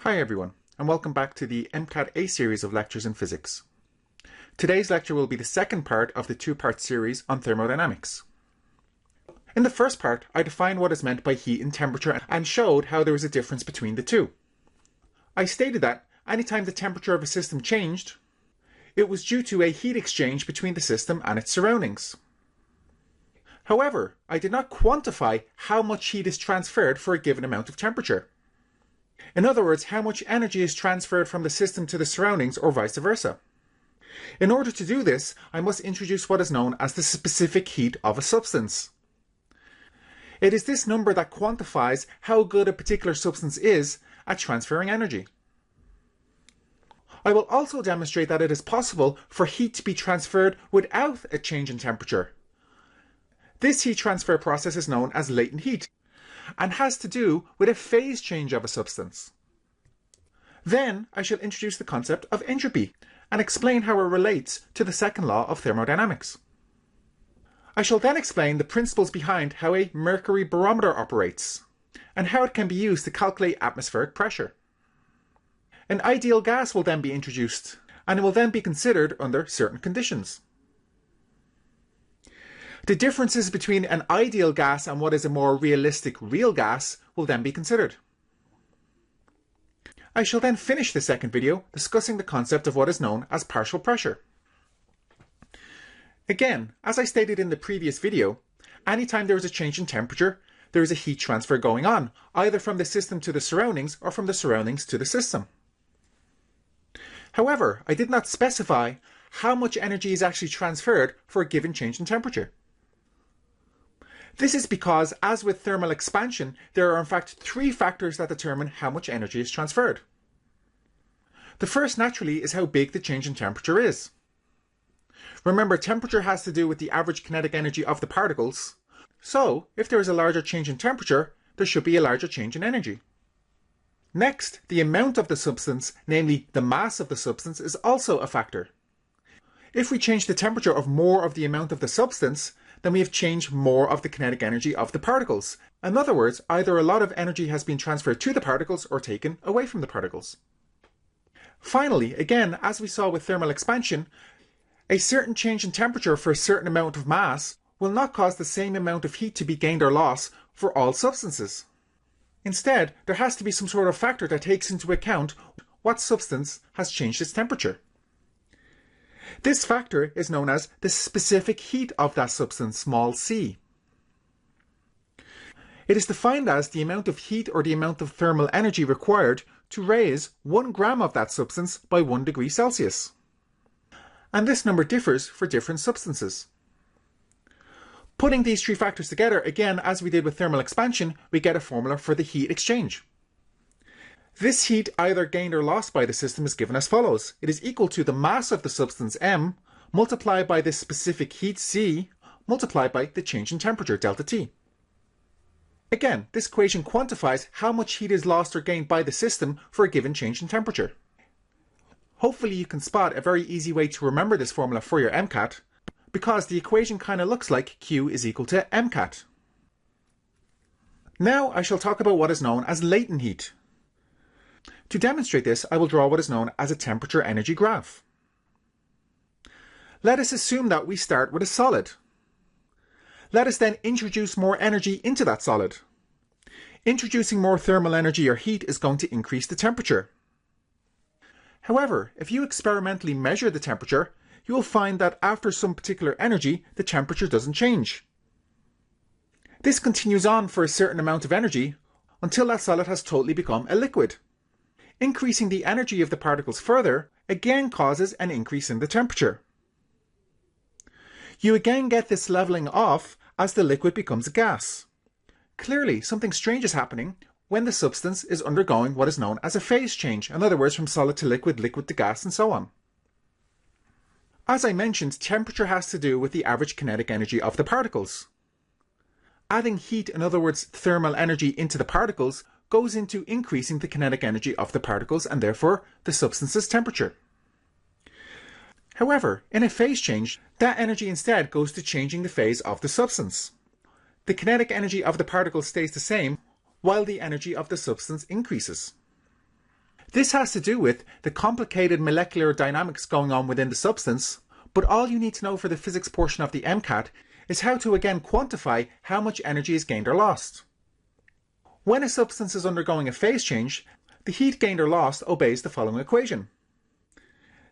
Hi everyone, and welcome back to the MCAT A series of lectures in physics. Today's lecture will be the second part of the two-part series on thermodynamics. In the first part, I defined what is meant by heat and temperature and showed how there is a difference between the two. I stated that anytime the temperature of a system changed, it was due to a heat exchange between the system and its surroundings. However, I did not quantify how much heat is transferred for a given amount of temperature. In other words, how much energy is transferred from the system to the surroundings or vice versa. In order to do this, I must introduce what is known as the specific heat of a substance. It is this number that quantifies how good a particular substance is at transferring energy. I will also demonstrate that it is possible for heat to be transferred without a change in temperature. This heat transfer process is known as latent heat and has to do with a phase change of a substance. Then I shall introduce the concept of entropy and explain how it relates to the second law of thermodynamics. I shall then explain the principles behind how a Mercury barometer operates and how it can be used to calculate atmospheric pressure. An ideal gas will then be introduced and it will then be considered under certain conditions. The differences between an ideal gas and what is a more realistic real gas will then be considered. I shall then finish the second video discussing the concept of what is known as partial pressure. Again, as I stated in the previous video, anytime there is a change in temperature, there is a heat transfer going on, either from the system to the surroundings or from the surroundings to the system. However, I did not specify how much energy is actually transferred for a given change in temperature. This is because, as with thermal expansion, there are in fact three factors that determine how much energy is transferred. The first, naturally, is how big the change in temperature is. Remember, temperature has to do with the average kinetic energy of the particles, so if there is a larger change in temperature, there should be a larger change in energy. Next, the amount of the substance, namely the mass of the substance, is also a factor. If we change the temperature of more of the amount of the substance, then we have changed more of the kinetic energy of the particles. In other words, either a lot of energy has been transferred to the particles or taken away from the particles. Finally, again, as we saw with thermal expansion, a certain change in temperature for a certain amount of mass will not cause the same amount of heat to be gained or lost for all substances. Instead, there has to be some sort of factor that takes into account what substance has changed its temperature. This factor is known as the specific heat of that substance, small c. It is defined as the amount of heat or the amount of thermal energy required to raise 1 gram of that substance by 1 degree Celsius. And this number differs for different substances. Putting these three factors together, again, as we did with thermal expansion, we get a formula for the heat exchange. This heat either gained or lost by the system is given as follows. It is equal to the mass of the substance m multiplied by the specific heat c multiplied by the change in temperature delta T. Again, this equation quantifies how much heat is lost or gained by the system for a given change in temperature. Hopefully you can spot a very easy way to remember this formula for your MCAT, because the equation kind of looks like Q is equal to MCAT. Now I shall talk about what is known as latent heat. To demonstrate this, I will draw what is known as a temperature energy graph. Let us assume that we start with a solid. Let us then introduce more energy into that solid. Introducing more thermal energy or heat is going to increase the temperature. However, if you experimentally measure the temperature, you will find that after some particular energy, the temperature doesn't change. This continues on for a certain amount of energy until that solid has totally become a liquid. Increasing the energy of the particles further again causes an increase in the temperature. You again get this leveling off as the liquid becomes a gas. Clearly, something strange is happening when the substance is undergoing what is known as a phase change, in other words, from solid to liquid, liquid to gas, and so on. As I mentioned, temperature has to do with the average kinetic energy of the particles. Adding heat, in other words, thermal energy into the particles, goes into increasing the kinetic energy of the particles and therefore the substance's temperature. However, in a phase change, that energy instead goes to changing the phase of the substance. The kinetic energy of the particles stays the same, while the energy of the substance increases. This has to do with the complicated molecular dynamics going on within the substance, but all you need to know for the physics portion of the MCAT is how to again quantify how much energy is gained or lost. When a substance is undergoing a phase change, the heat gained or lost obeys the following equation.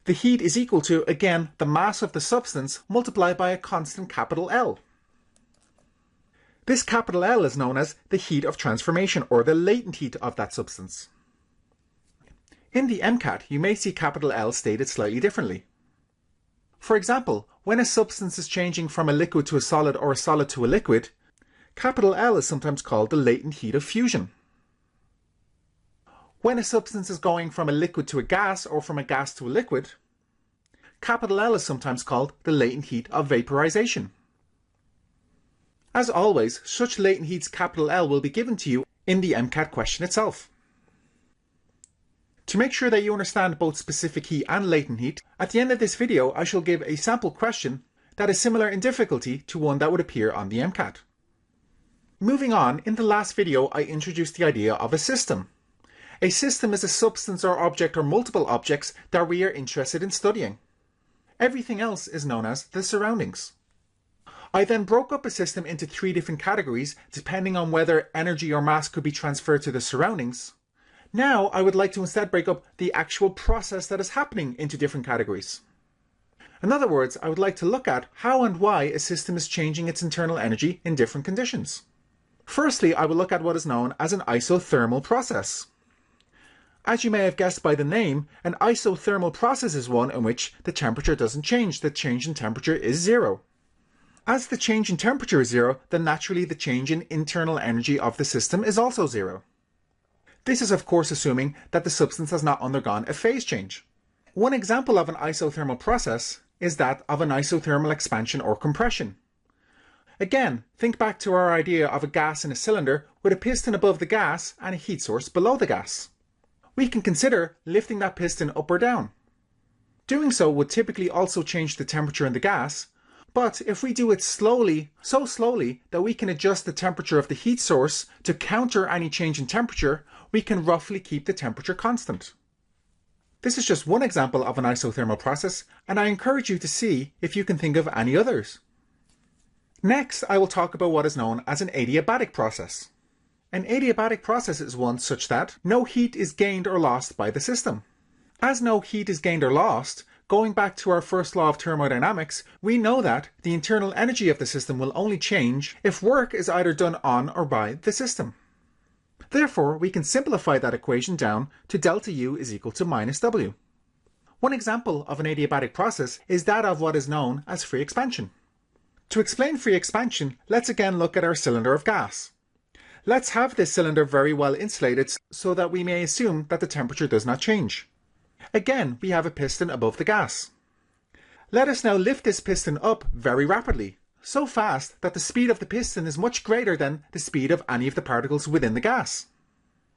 The heat is equal to, again, the mass of the substance multiplied by a constant capital L. This capital L is known as the heat of transformation, or the latent heat of that substance. In the MCAT, you may see capital L stated slightly differently. For example, when a substance is changing from a liquid to a solid or a solid to a liquid, capital L is sometimes called the latent heat of fusion. When a substance is going from a liquid to a gas or from a gas to a liquid, capital L is sometimes called the latent heat of vaporization. As always, such latent heats capital L will be given to you in the MCAT question itself. To make sure that you understand both specific heat and latent heat, at the end of this video I shall give a sample question that is similar in difficulty to one that would appear on the MCAT. Moving on, in the last video I introduced the idea of a system. A system is a substance or object or multiple objects that we are interested in studying. Everything else is known as the surroundings. I then broke up a system into 3 different categories depending on whether energy or mass could be transferred to the surroundings. Now I would like to instead break up the actual process that is happening into different categories. In other words, I would like to look at how and why a system is changing its internal energy in different conditions. Firstly, I will look at what is known as an isothermal process. As you may have guessed by the name, an isothermal process is one in which the temperature doesn't change. The change in temperature is 0. As the change in temperature is 0, then naturally the change in internal energy of the system is also 0. This is of course assuming that the substance has not undergone a phase change. One example of an isothermal process is that of an isothermal expansion or compression. Again, think back to our idea of a gas in a cylinder with a piston above the gas and a heat source below the gas. We can consider lifting that piston up or down. Doing so would typically also change the temperature in the gas, but if we do it slowly, so slowly that we can adjust the temperature of the heat source to counter any change in temperature, we can roughly keep the temperature constant. This is just one example of an isothermal process, and I encourage you to see if you can think of any others. Next, I will talk about what is known as an adiabatic process. An adiabatic process is one such that no heat is gained or lost by the system. As no heat is gained or lost, going back to our first law of thermodynamics, we know that the internal energy of the system will only change if work is either done on or by the system. Therefore, we can simplify that equation down to delta U is equal to minus W. One example of an adiabatic process is that of what is known as free expansion. To explain free expansion, let's again look at our cylinder of gas. Let's have this cylinder very well insulated so that we may assume that the temperature does not change. Again, we have a piston above the gas. Let us now lift this piston up very rapidly, so fast that the speed of the piston is much greater than the speed of any of the particles within the gas.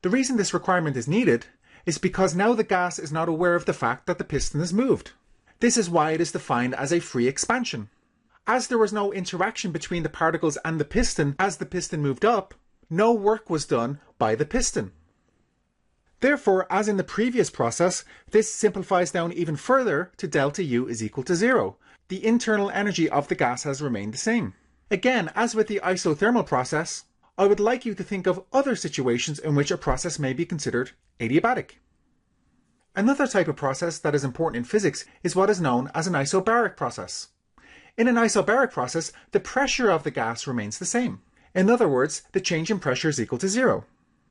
The reason this requirement is needed is because now the gas is not aware of the fact that the piston is moved. This is why it is defined as a free expansion. As there was no interaction between the particles and the piston as the piston moved up, no work was done by the piston. Therefore, as in the previous process, this simplifies down even further to delta U is equal to 0. The internal energy of the gas has remained the same. Again, as with the isothermal process, I would like you to think of other situations in which a process may be considered adiabatic. Another type of process that is important in physics is what is known as an isobaric process. In an isobaric process, the pressure of the gas remains the same. In other words, the change in pressure is equal to 0.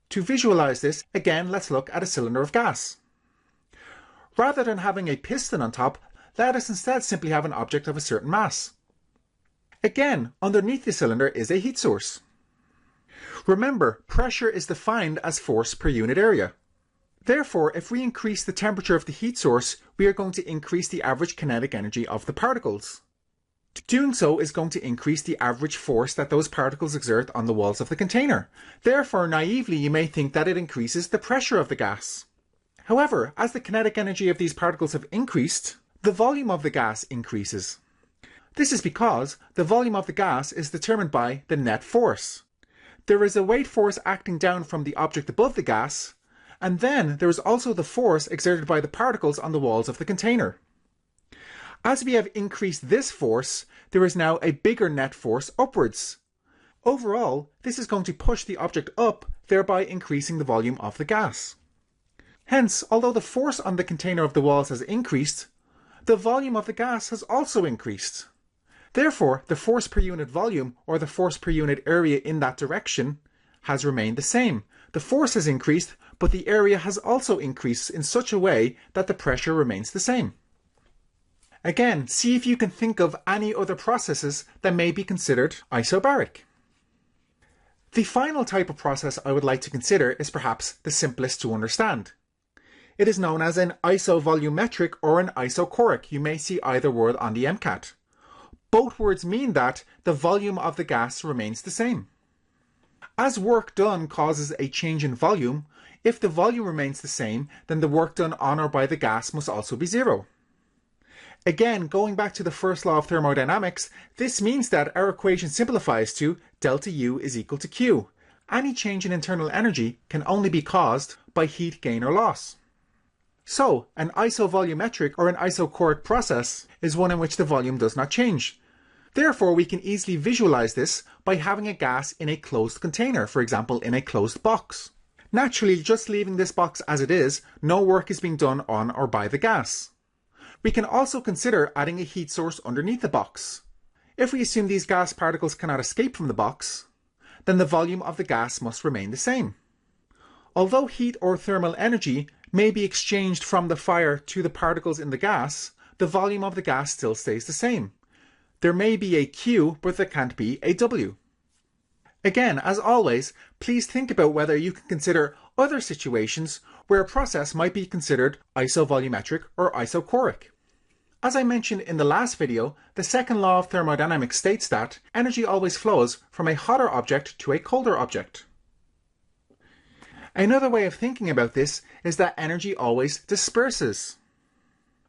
To visualize this, again, let's look at a cylinder of gas. Rather than having a piston on top, let us instead simply have an object of a certain mass. Again, underneath the cylinder is a heat source. Remember, pressure is defined as force per unit area. Therefore, if we increase the temperature of the heat source, we are going to increase the average kinetic energy of the particles. Doing so is going to increase the average force that those particles exert on the walls of the container. Therefore, naively, you may think that it increases the pressure of the gas. However, as the kinetic energy of these particles have increased, the volume of the gas increases. This is because the volume of the gas is determined by the net force. There is a weight force acting down from the object above the gas, And then there is also the force exerted by the particles on the walls of the container. As we have increased this force, there is now a bigger net force upwards. Overall, this is going to push the object up, thereby increasing the volume of the gas. Hence, although the force on the container of the walls has increased, the volume of the gas has also increased. Therefore, the force per unit volume, or the force per unit area in that direction, has remained the same. The force has increased, but the area has also increased in such a way that the pressure remains the same. Again, see if you can think of any other processes that may be considered isobaric. The final type of process I would like to consider is perhaps the simplest to understand. It is known as an isovolumetric or an isochoric. You may see either word on the MCAT. Both words mean that the volume of the gas remains the same. As work done causes a change in volume, if the volume remains the same, then the work done on or by the gas must also be zero. Again, going back to the first law of thermodynamics, this means that our equation simplifies to delta U is equal to Q. Any change in internal energy can only be caused by heat gain or loss. So, an isovolumetric or an isochoric process is one in which the volume does not change. Therefore, we can easily visualize this by having a gas in a closed container, for example, in a closed box. Naturally, just leaving this box as it is, no work is being done on or by the gas. We can also consider adding a heat source underneath the box. If we assume these gas particles cannot escape from the box, then the volume of the gas must remain the same. Although heat or thermal energy may be exchanged from the fire to the particles in the gas, the volume of the gas still stays the same. There may be a Q, but there can't be a W. Again, as always, please think about whether you can consider other situations where a process might be considered isovolumetric or isochoric. As I mentioned in the last video, the second law of thermodynamics states that energy always flows from a hotter object to a colder object. Another way of thinking about this is that energy always disperses.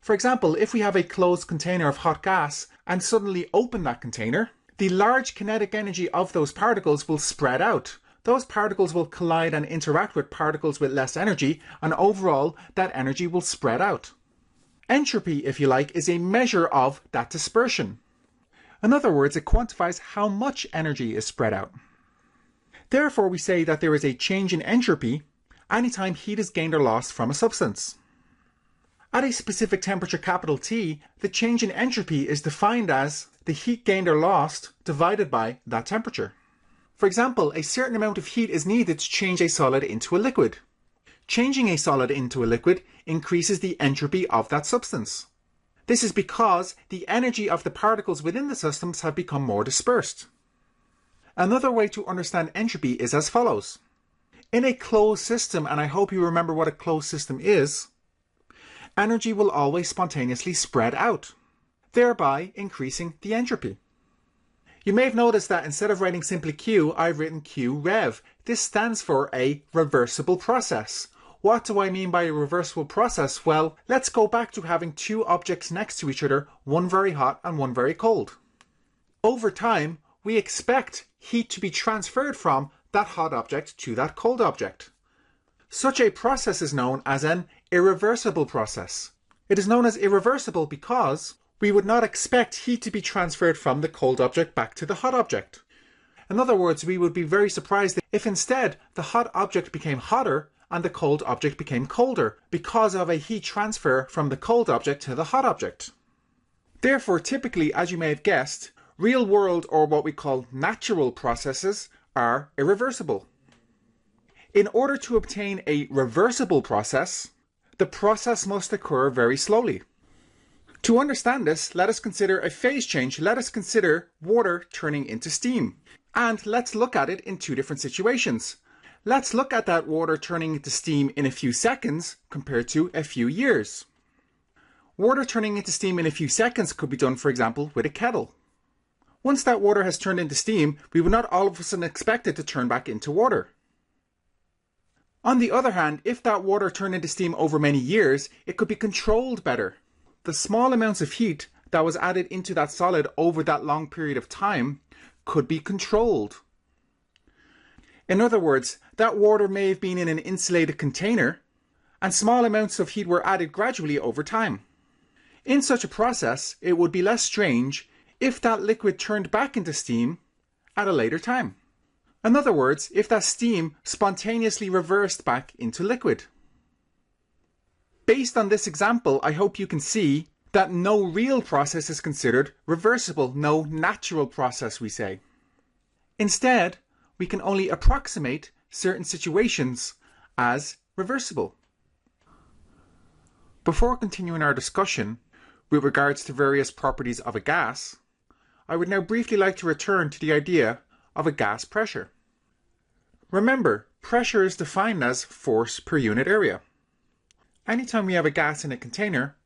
For example, if we have a closed container of hot gas and suddenly open that container, the large kinetic energy of those particles will spread out. Those particles will collide and interact with particles with less energy, and overall that energy will spread out. Entropy, if you like, is a measure of that dispersion. In other words, it quantifies how much energy is spread out. Therefore, we say that there is a change in entropy anytime heat is gained or lost from a substance. At a specific temperature capital T, the change in entropy is defined as the heat gained or lost divided by that temperature. For example, a certain amount of heat is needed to change a solid into a liquid. Changing a solid into a liquid increases the entropy of that substance. This is because the energy of the particles within the systems have become more dispersed. Another way to understand entropy is as follows. In a closed system, and I hope you remember what a closed system is, energy will always spontaneously spread out, thereby increasing the entropy. You may have noticed that instead of writing simply Q, I've written Q rev. This stands for a reversible process. What do I mean by a reversible process? Well, let's go back to having two objects next to each other, one very hot and one very cold. Over time, we expect heat to be transferred from that hot object to that cold object. Such a process is known as an irreversible process. It is known as irreversible because we would not expect heat to be transferred from the cold object back to the hot object. In other words, we would be very surprised if instead the hot object became hotter and the cold object became colder because of a heat transfer from the cold object to the hot object. Therefore, typically, as you may have guessed, real world or what we call natural processes are irreversible. In order to obtain a reversible process, the process must occur very slowly. To understand this, let us consider a phase change. Let us consider water turning into steam. And let's look at it in two different situations. Let's look at that water turning into steam in a few seconds compared to a few years. Water turning into steam in a few seconds could be done, for example, with a kettle. Once that water has turned into steam, we would not all of a sudden expect it to turn back into water. On the other hand, if that water turned into steam over many years, it could be controlled better. The small amounts of heat that was added into that solid over that long period of time could be controlled. In other words, that water may have been in an insulated container, and small amounts of heat were added gradually over time. In such a process, it would be less strange if that liquid turned back into steam at a later time. In other words, if that steam spontaneously reversed back into liquid. Based on this example, I hope you can see that no real process is considered reversible, no natural process, we say. Instead, we can only approximate certain situations as reversible. Before continuing our discussion with regards to various properties of a gas, I would now briefly like to return to the idea of a gas pressure. Remember, pressure is defined as force per unit area. Anytime we have a gas in a container,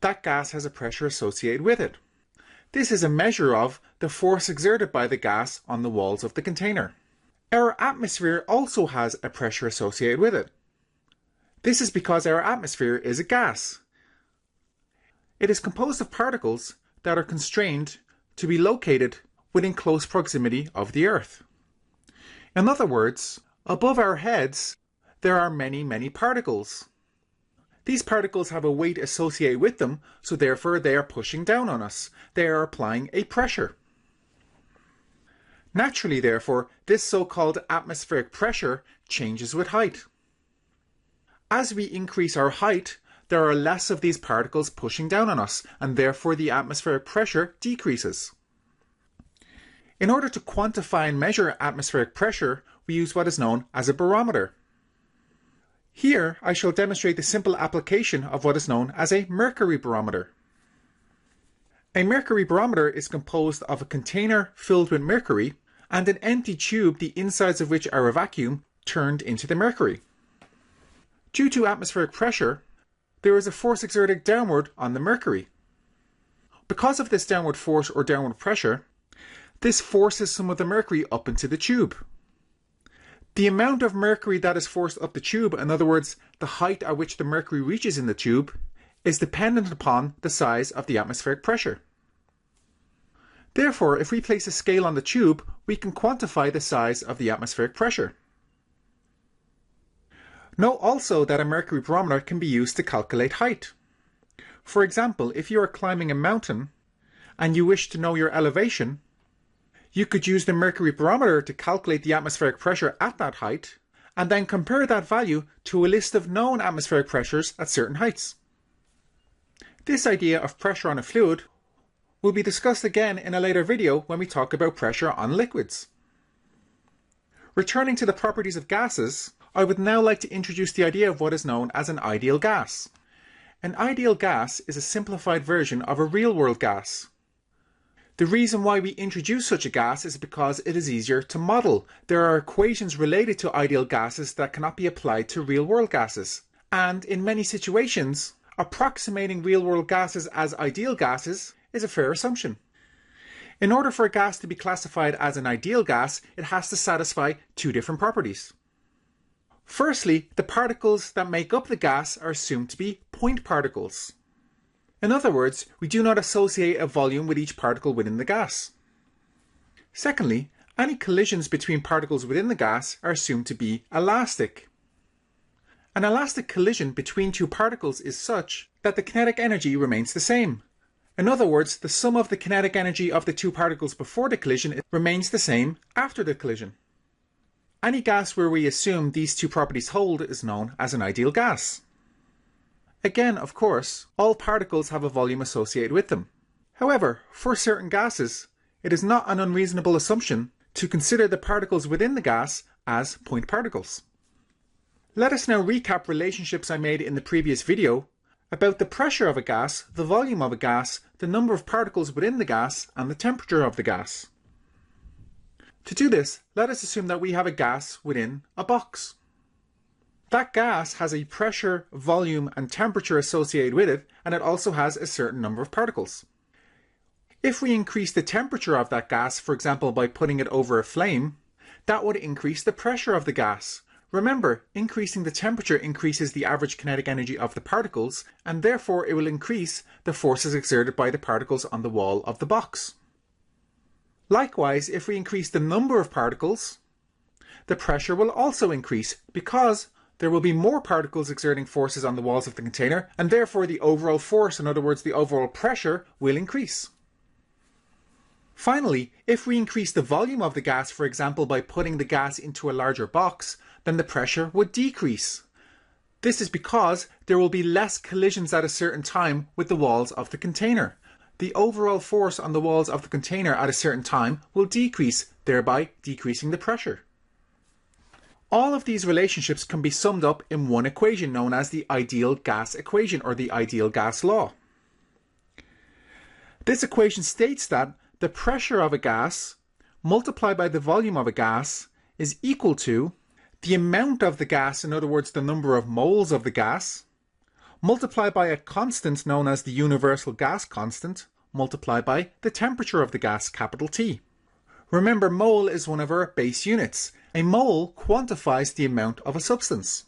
that gas has a pressure associated with it. This is a measure of the force exerted by the gas on the walls of the container. Our atmosphere also has a pressure associated with it. This is because our atmosphere is a gas. It is composed of particles that are constrained to be located within close proximity of the Earth. In other words, above our heads, there are many particles. These particles have a weight associated with them, so therefore they are pushing down on us. They are applying a pressure. Naturally, therefore, this so-called atmospheric pressure changes with height. As we increase our height, there are less of these particles pushing down on us, and therefore the atmospheric pressure decreases. In order to quantify and measure atmospheric pressure, we use what is known as a barometer. Here, I shall demonstrate the simple application of what is known as a mercury barometer. A mercury barometer is composed of a container filled with mercury and an empty tube the insides of which are a vacuum turned into the mercury. Due to atmospheric pressure, there is a force exerted downward on the mercury. Because of this downward force or downward pressure, this forces some of the mercury up into the tube. The amount of mercury that is forced up the tube, in other words, the height at which the mercury reaches in the tube, is dependent upon the size of the atmospheric pressure. Therefore, if we place a scale on the tube, we can quantify the size of the atmospheric pressure. Note also that a mercury barometer can be used to calculate height. For example, if you are climbing a mountain and you wish to know your elevation, you could use the mercury barometer to calculate the atmospheric pressure at that height and then compare that value to a list of known atmospheric pressures at certain heights. This idea of pressure on a fluid will be discussed again in a later video when we talk about pressure on liquids. Returning to the properties of gases, I would now like to introduce the idea of what is known as an ideal gas. An ideal gas is a simplified version of a real-world gas. The reason why we introduce such a gas is because it is easier to model. There are equations related to ideal gases that cannot be applied to real-world gases. And in many situations, approximating real-world gases as ideal gases is a fair assumption. In order for a gas to be classified as an ideal gas, it has to satisfy two different properties. Firstly, the particles that make up the gas are assumed to be point particles. In other words, we do not associate a volume with each particle within the gas. Secondly, any collisions between particles within the gas are assumed to be elastic. An elastic collision between two particles is such that the kinetic energy remains the same. In other words, the sum of the kinetic energy of the two particles before the collision remains the same after the collision. Any gas where we assume these two properties hold is known as an ideal gas. Again, of course, all particles have a volume associated with them. However, for certain gases, it is not an unreasonable assumption to consider the particles within the gas as point particles. Let us now recap relationships I made in the previous video about the pressure of a gas, the volume of a gas, the number of particles within the gas, and the temperature of the gas. To do this, let us assume that we have a gas within a box. That gas has a pressure, volume, and temperature associated with it, and it also has a certain number of particles. If we increase the temperature of that gas, for example by putting it over a flame, that would increase the pressure of the gas. Remember, increasing the temperature increases the average kinetic energy of the particles, and therefore it will increase the forces exerted by the particles on the wall of the box. Likewise, if we increase the number of particles, the pressure will also increase because there will be more particles exerting forces on the walls of the container, and therefore the overall force, in other words the overall pressure, will increase. Finally, if we increase the volume of the gas, for example by putting the gas into a larger box, then the pressure would decrease. This is because there will be less collisions at a certain time with the walls of the container. The overall force on the walls of the container at a certain time will decrease, thereby decreasing the pressure. All of these relationships can be summed up in one equation known as the ideal gas equation or the ideal gas law. This equation states that the pressure of a gas multiplied by the volume of a gas is equal to the amount of the gas, in other words the number of moles of the gas, multiplied by a constant known as the universal gas constant, multiplied by the temperature of the gas, capital T. Remember, mole is one of our base units. A mole quantifies the amount of a substance.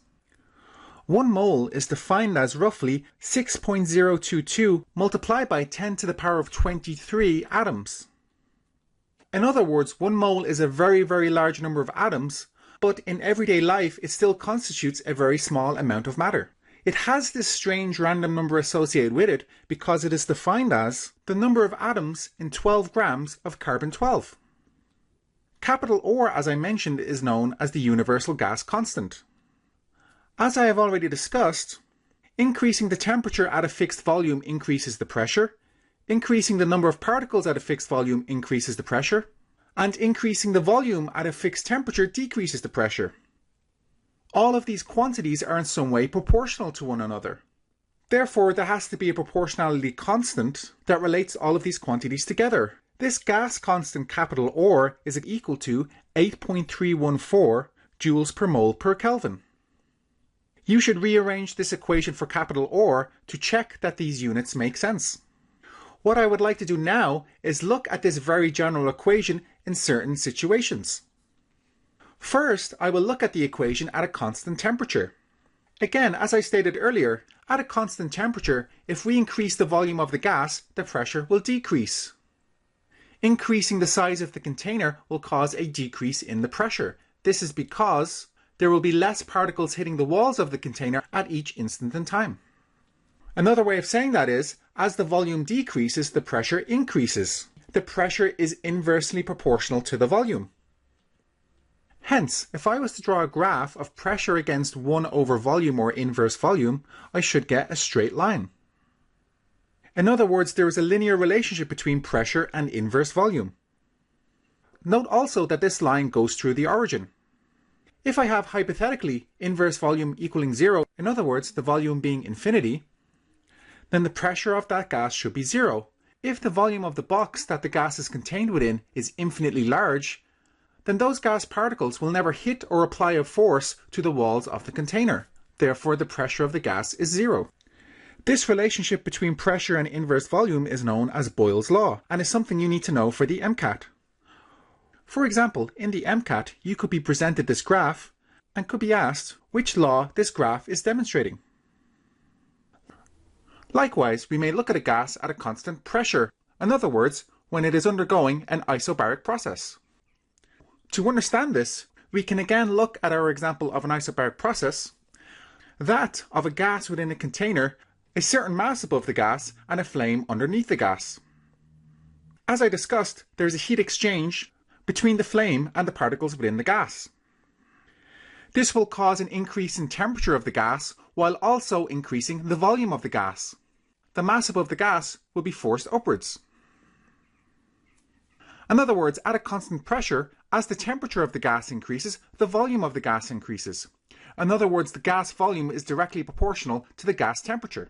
1 mole is defined as roughly 6.022 multiplied by 10 to the power of 23 atoms. In other words, 1 mole is a very, very large number of atoms, but in everyday life it still constitutes a very small amount of matter. It has this strange random number associated with it because it is defined as the number of atoms in 12 grams of carbon-12. Capital O, as I mentioned, is known as the universal gas constant. As I have already discussed, increasing the temperature at a fixed volume increases the pressure, increasing the number of particles at a fixed volume increases the pressure, and increasing the volume at a fixed temperature decreases the pressure. All of these quantities are in some way proportional to one another. Therefore, there has to be a proportionality constant that relates all of these quantities together. This gas constant, capital O, is equal to 8.314 joules per mole per Kelvin. You should rearrange this equation for capital O to check that these units make sense. What I would like to do now is look at this very general equation in certain situations. First, I will look at the equation at a constant temperature. Again, as I stated earlier, at a constant temperature, if we increase the volume of the gas, the pressure will decrease. Increasing the size of the container will cause a decrease in the pressure. This is because there will be less particles hitting the walls of the container at each instant in time. Another way of saying that is, as the volume decreases, the pressure increases. The pressure is inversely proportional to the volume. Hence, if I was to draw a graph of pressure against 1 over volume or inverse volume, I should get a straight line. In other words, there is a linear relationship between pressure and inverse volume. Note also that this line goes through the origin. If I have hypothetically inverse volume equaling 0, in other words, the volume being infinity, then the pressure of that gas should be 0. If the volume of the box that the gas is contained within is infinitely large, then those gas particles will never hit or apply a force to the walls of the container. Therefore, the pressure of the gas is 0. This relationship between pressure and inverse volume is known as Boyle's law and is something you need to know for the MCAT. For example, in the MCAT, you could be presented this graph and could be asked which law this graph is demonstrating. Likewise, we may look at a gas at a constant pressure, in other words, when it is undergoing an isobaric process. To understand this, we can again look at our example of an isobaric process, that of a gas within a container, a certain mass above the gas, and a flame underneath the gas. As I discussed, there is a heat exchange between the flame and the particles within the gas. This will cause an increase in temperature of the gas while also increasing the volume of the gas. The mass above the gas will be forced upwards. In other words, at a constant pressure, as the temperature of the gas increases, the volume of the gas increases. In other words, the gas volume is directly proportional to the gas temperature.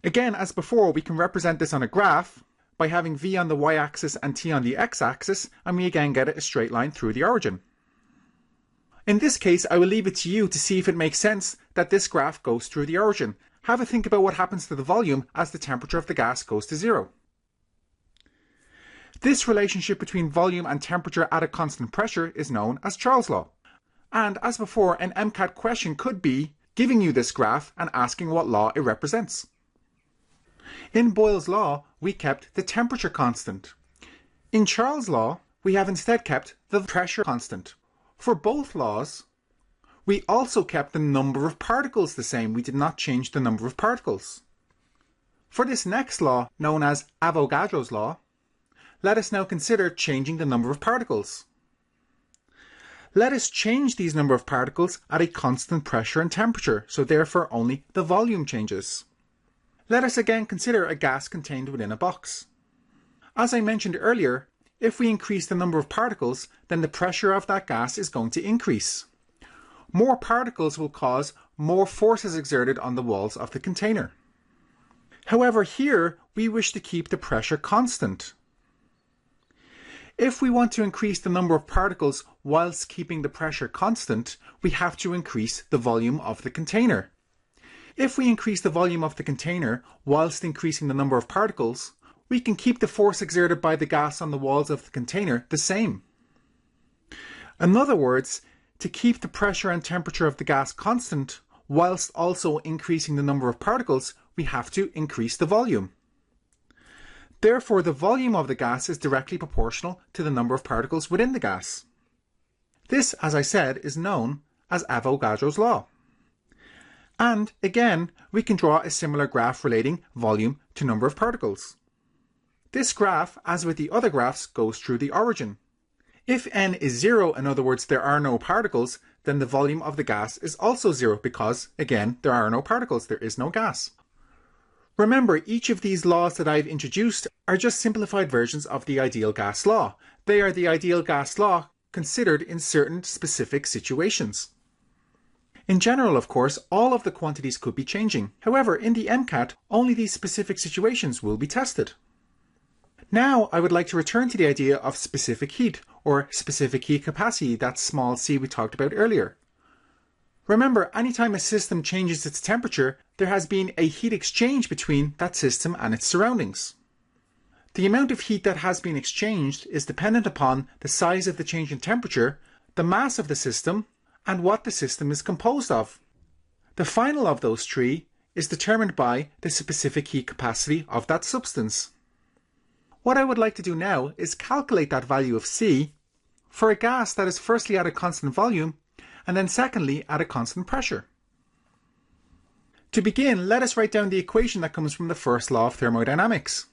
Again, as before, we can represent this on a graph by having V on the y-axis and T on the x-axis, and we again get a straight line through the origin. In this case, I will leave it to you to see if it makes sense that this graph goes through the origin. Have a think about what happens to the volume as the temperature of the gas goes to 0. This relationship between volume and temperature at a constant pressure is known as Charles' law. And as before, an MCAT question could be giving you this graph and asking what law it represents. In Boyle's law, we kept the temperature constant. In Charles' law, we have instead kept the pressure constant. For both laws, We also kept the number of particles the same. We did not change the number of particles. For this next law, known as Avogadro's law, let us now consider changing the number of particles. Let us change these number of particles at a constant pressure and temperature, so therefore only the volume changes. Let us again consider a gas contained within a box. As I mentioned earlier, if we increase the number of particles, then the pressure of that gas is going to increase. More particles will cause more forces exerted on the walls of the container. However, here we wish to keep the pressure constant. If we want to increase the number of particles whilst keeping the pressure constant, we have to increase the volume of the container. If we increase the volume of the container whilst increasing the number of particles, we can keep the force exerted by the gas on the walls of the container the same. In other words, to keep the pressure and temperature of the gas constant whilst also increasing the number of particles, we have to increase the volume. Therefore, the volume of the gas is directly proportional to the number of particles within the gas. This, as I said, is known as Avogadro's law. And again, we can draw a similar graph relating volume to number of particles. This graph, as with the other graphs, goes through the origin. If n is 0, in other words there are no particles, then the volume of the gas is also 0 because, again, there are no particles, there is no gas. Remember, each of these laws that I've introduced are just simplified versions of the ideal gas law. They are the ideal gas law considered in certain specific situations. In general, of course, all of the quantities could be changing. However, in the MCAT, only these specific situations will be tested. Now, I would like to return to the idea of specific heat, or specific heat capacity, that small c we talked about earlier. Remember, anytime a system changes its temperature, there has been a heat exchange between that system and its surroundings. The amount of heat that has been exchanged is dependent upon the size of the change in temperature, the mass of the system, and what the system is composed of. The final of those three is determined by the specific heat capacity of that substance. What I would like to do now is calculate that value of C for a gas that is firstly at a constant volume and then secondly at a constant pressure. To begin, let us write down the equation that comes from the first law of thermodynamics.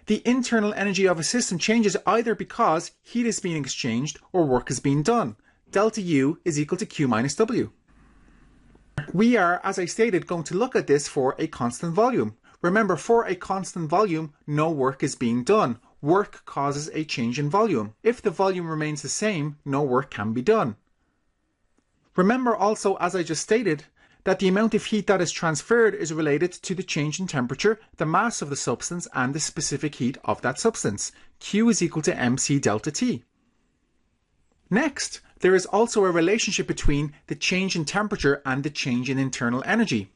The internal energy of a system changes either because heat is being exchanged or work is being done. Delta U is equal to Q minus W. We are, as I stated, going to look at this for a constant volume. Remember, for a constant volume, no work is being done. Work causes a change in volume. If the volume remains the same, no work can be done. Remember also, as I just stated, that the amount of heat that is transferred is related to the change in temperature, the mass of the substance, and the specific heat of that substance. Q is equal to mc delta T. Next, there is also a relationship between the change in temperature and the change in internal energy.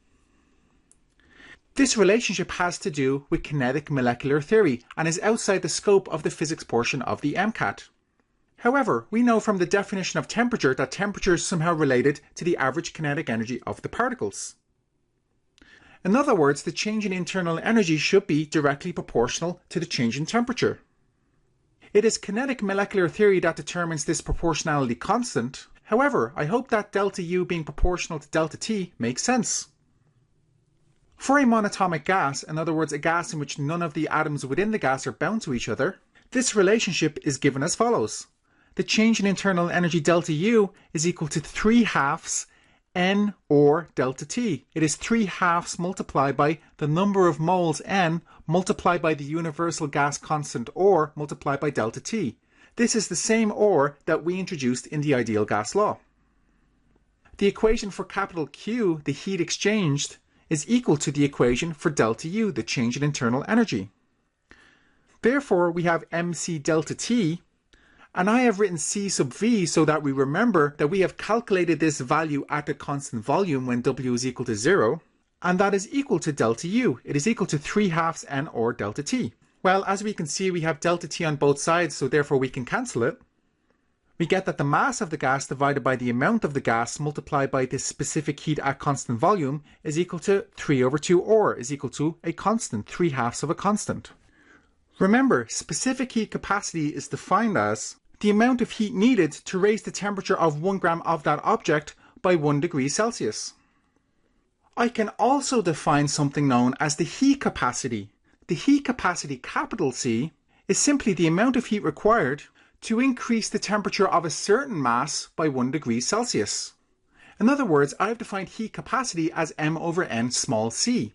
This relationship has to do with kinetic molecular theory and is outside the scope of the physics portion of the MCAT. However, we know from the definition of temperature that temperature is somehow related to the average kinetic energy of the particles. In other words, the change in internal energy should be directly proportional to the change in temperature. It is kinetic molecular theory that determines this proportionality constant. However, I hope that delta U being proportional to delta T makes sense. For a monatomic gas, in other words a gas in which none of the atoms within the gas are bound to each other, this relationship is given as follows. The change in internal energy delta U is equal to 3/2 N or delta T. It is 3/2 multiplied by the number of moles N multiplied by the universal gas constant or multiplied by delta T. This is the same or that we introduced in the ideal gas law. The equation for capital Q, the heat exchanged, is equal to the equation for delta U, the change in internal energy. Therefore, we have mc delta T, and I have written C sub V so that we remember that we have calculated this value at a constant volume when W is equal to 0, and that is equal to delta U. It is equal to 3/2 N or delta T. Well, as we can see, we have delta T on both sides, so therefore we can cancel it. We get that the mass of the gas divided by the amount of the gas multiplied by the specific heat at constant volume is equal to 3/2 or is equal to a constant, 3/2 of a constant. Remember, specific heat capacity is defined as the amount of heat needed to raise the temperature of 1 gram of that object by 1 degree Celsius. I can also define something known as the heat capacity. The heat capacity, capital C, is simply the amount of heat required to increase the temperature of a certain mass by 1 degree Celsius. In other words, I've defined heat capacity as m over n small c.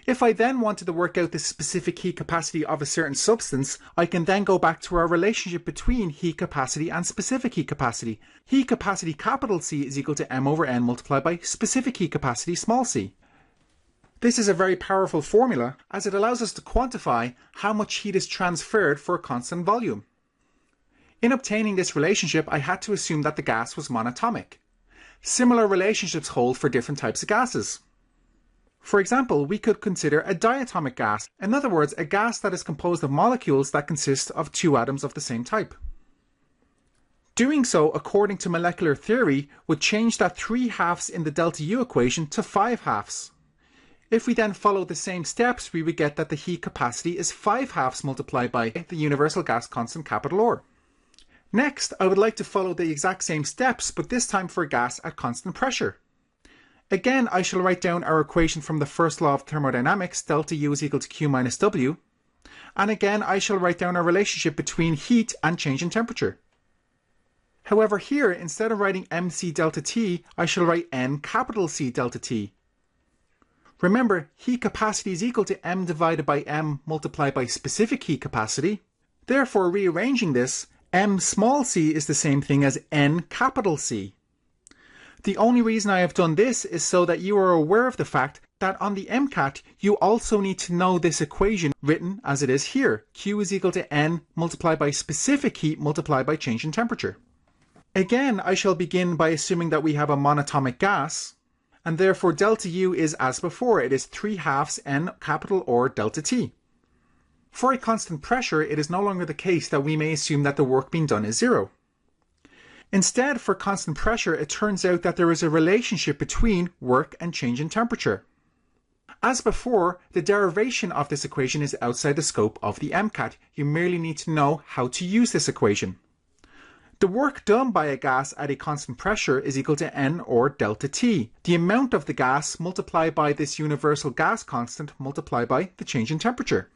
If I then wanted to work out the specific heat capacity of a certain substance, I can then go back to our relationship between heat capacity and specific heat capacity. Heat capacity capital C is equal to m over n multiplied by specific heat capacity small c. This is a very powerful formula as it allows us to quantify how much heat is transferred for a constant volume. In obtaining this relationship, I had to assume that the gas was monatomic. Similar relationships hold for different types of gases. For example, we could consider a diatomic gas, in other words, a gas that is composed of molecules that consist of 2 atoms of the same type. Doing so, according to molecular theory, would change that 3/2 in the delta U equation to 5/2. If we then follow the same steps, we would get that the heat capacity is 5/2 multiplied by the universal gas constant capital R. Next, I would like to follow the exact same steps, but this time for a gas at constant pressure. Again, I shall write down our equation from the first law of thermodynamics, delta U is equal to Q minus W. And again, I shall write down our relationship between heat and change in temperature. However, here, instead of writing mc delta T, I shall write n capital C delta T. Remember, heat capacity is equal to m divided by m multiplied by specific heat capacity. Therefore, rearranging this, m small c is the same thing as n capital C. The only reason I have done this is so that you are aware of the fact that on the MCAT, you also need to know this equation written as it is here. Q is equal to n multiplied by specific heat multiplied by change in temperature. Again, I shall begin by assuming that we have a monatomic gas, and therefore delta U is as before. It is 3/2 n capital R delta T. For a constant pressure, it is no longer the case that we may assume that the work being done is 0. Instead, for constant pressure, it turns out that there is a relationship between work and change in temperature. As before, the derivation of this equation is outside the scope of the MCAT. You merely need to know how to use this equation. The work done by a gas at a constant pressure is equal to n or delta T, the amount of the gas multiplied by this universal gas constant multiplied by the change in temperature.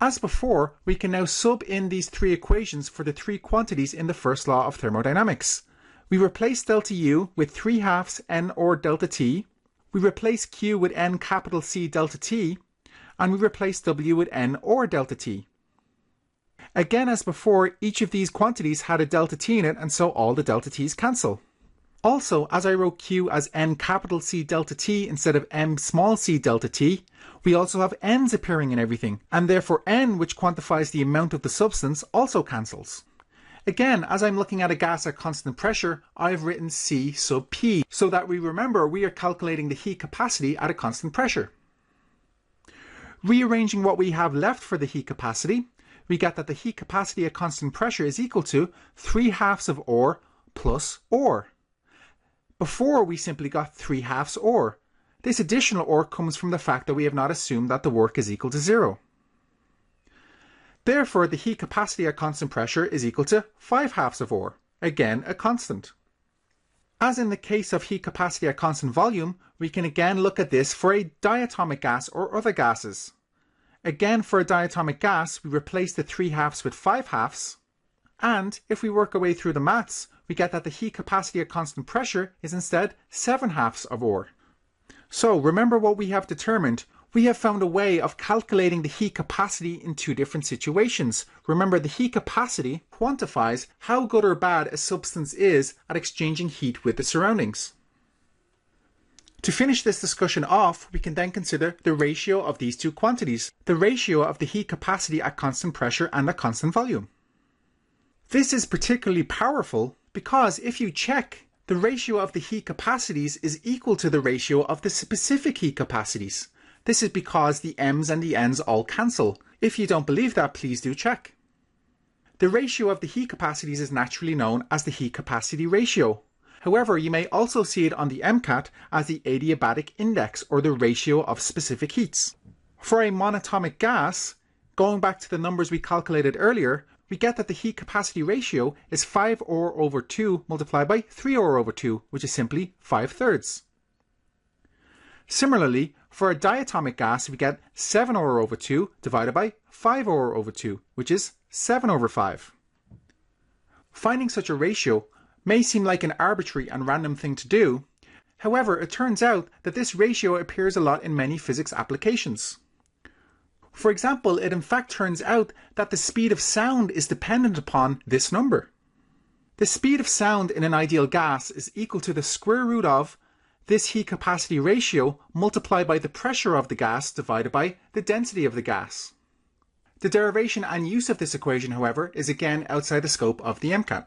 As before, we can now sub in these 3 equations for the 3 quantities in the first law of thermodynamics. We replace delta U with 3/2 n or delta T, we replace Q with n capital C delta T, and we replace W with n or delta T. Again, as before, each of these quantities had a delta T in it, and so all the delta T's cancel. Also, as I wrote Q as n capital C delta T instead of m small c delta T, we also have n's appearing in everything, and therefore n, which quantifies the amount of the substance, also cancels. Again, as I'm looking at a gas at constant pressure, I've written C sub P, so that we remember we are calculating the heat capacity at a constant pressure. Rearranging what we have left for the heat capacity, we get that the heat capacity at constant pressure is equal to 3/2 of R plus R. Before, we simply got 3/2 R. This additional R comes from the fact that we have not assumed that the work is equal to 0. Therefore, the heat capacity at constant pressure is equal to 5/2 of R, again a constant. As in the case of heat capacity at constant volume, we can again look at this for a diatomic gas or other gases. Again, for a diatomic gas, we replace the 3/2 with 5/2, and if we work our way through the maths, we get that the heat capacity at constant pressure is instead 7/2 of R. So remember what we have determined. We have found a way of calculating the heat capacity in 2 different situations. Remember, the heat capacity quantifies how good or bad a substance is at exchanging heat with the surroundings. To finish this discussion off, we can then consider the ratio of these 2 quantities, the ratio of the heat capacity at constant pressure and at constant volume. This is particularly powerful because if you check, the ratio of the heat capacities is equal to the ratio of the specific heat capacities. This is because the m's and the n's all cancel. If you don't believe that, please do check. The ratio of the heat capacities is naturally known as the heat capacity ratio. However, you may also see it on the MCAT as the adiabatic index, or the ratio of specific heats. For a monatomic gas, going back to the numbers we calculated earlier, we get that the heat capacity ratio is 5R over 2 multiplied by 3R over 2, which is simply 5/3. Similarly, for a diatomic gas, we get 7R over 2 divided by 5R over 2, which is 7 over 5. Finding such a ratio may seem like an arbitrary and random thing to do. However, it turns out that this ratio appears a lot in many physics applications. For example, it in fact turns out that the speed of sound is dependent upon this number. The speed of sound in an ideal gas is equal to the square root of this heat capacity ratio multiplied by the pressure of the gas divided by the density of the gas. The derivation and use of this equation, however, is again outside the scope of the MCAT.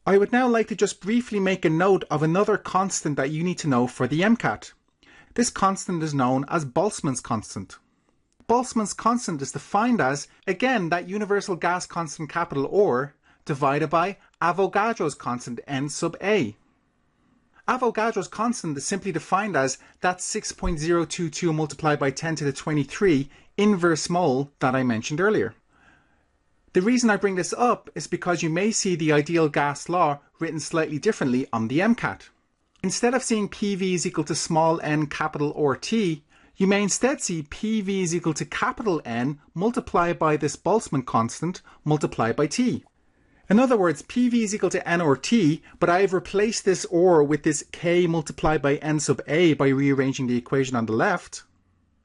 I would now like to just briefly make a note of another constant that you need to know for the MCAT. This constant is known as Boltzmann's constant. Boltzmann's constant is defined as, again, that universal gas constant capital R divided by Avogadro's constant N sub A. Avogadro's constant is simply defined as that 6.022 multiplied by 10 to the 23 inverse mole that I mentioned earlier. The reason I bring this up is because you may see the ideal gas law written slightly differently on the MCAT. Instead of seeing PV is equal to small n capital RT, you may instead see PV is equal to capital N multiplied by this Boltzmann constant multiplied by T. In other words, PV is equal to N or T, but I have replaced this or with this K multiplied by N sub A by rearranging the equation on the left.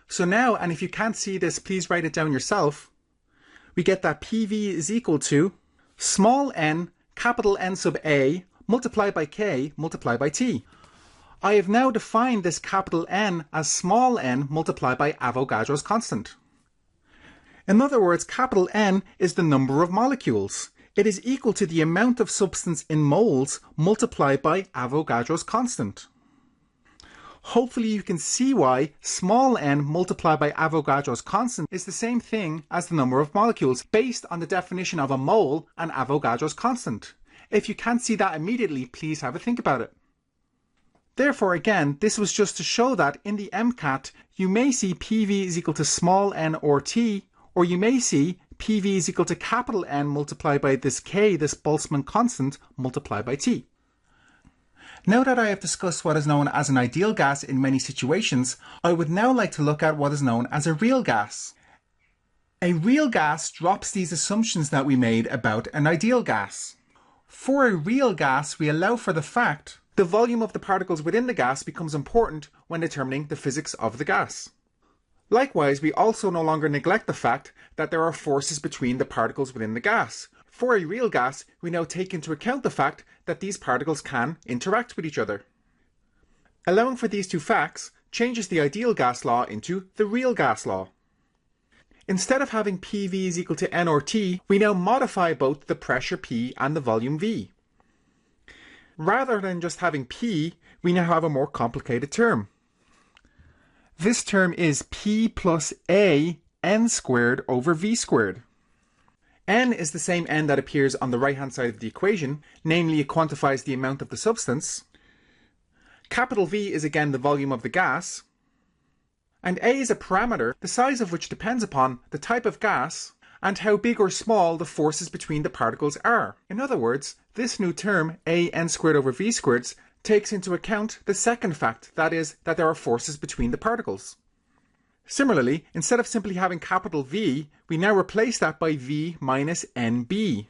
So now, and if you can't see this, please write it down yourself, we get that PV is equal to small n capital N sub A multiplied by K multiplied by T. I have now defined this capital N as small n multiplied by Avogadro's constant. In other words, capital N is the number of molecules. It is equal to the amount of substance in moles multiplied by Avogadro's constant. Hopefully you can see why small n multiplied by Avogadro's constant is the same thing as the number of molecules based on the definition of a mole and Avogadro's constant. If you can't see that immediately, please have a think about it. Therefore, again, this was just to show that in the MCAT, you may see PV is equal to small n or T, or you may see PV is equal to capital N multiplied by this K, this Boltzmann constant, multiplied by T. Now that I have discussed what is known as an ideal gas in many situations, I would now like to look at what is known as a real gas. A real gas drops these assumptions that we made about an ideal gas. For a real gas, we allow for the fact the volume of the particles within the gas becomes important when determining the physics of the gas. Likewise, we also no longer neglect the fact that there are forces between the particles within the gas. For a real gas, we now take into account the fact that these particles can interact with each other. Allowing for these two facts changes the ideal gas law into the real gas law. Instead of having PV is equal to N or T, we now modify both the pressure P and the volume V. Rather than just having P, we now have a more complicated term. This term is P plus A N squared over V squared. N is the same N that appears on the right hand side of the equation, namely it quantifies the amount of the substance. Capital V is again the volume of the gas. And A is a parameter, the size of which depends upon the type of gas and how big or small the forces between the particles are. In other words, this new term, A N squared over V squared, takes into account the second fact, that is, that there are forces between the particles. Similarly, instead of simply having capital V, we now replace that by V minus NB.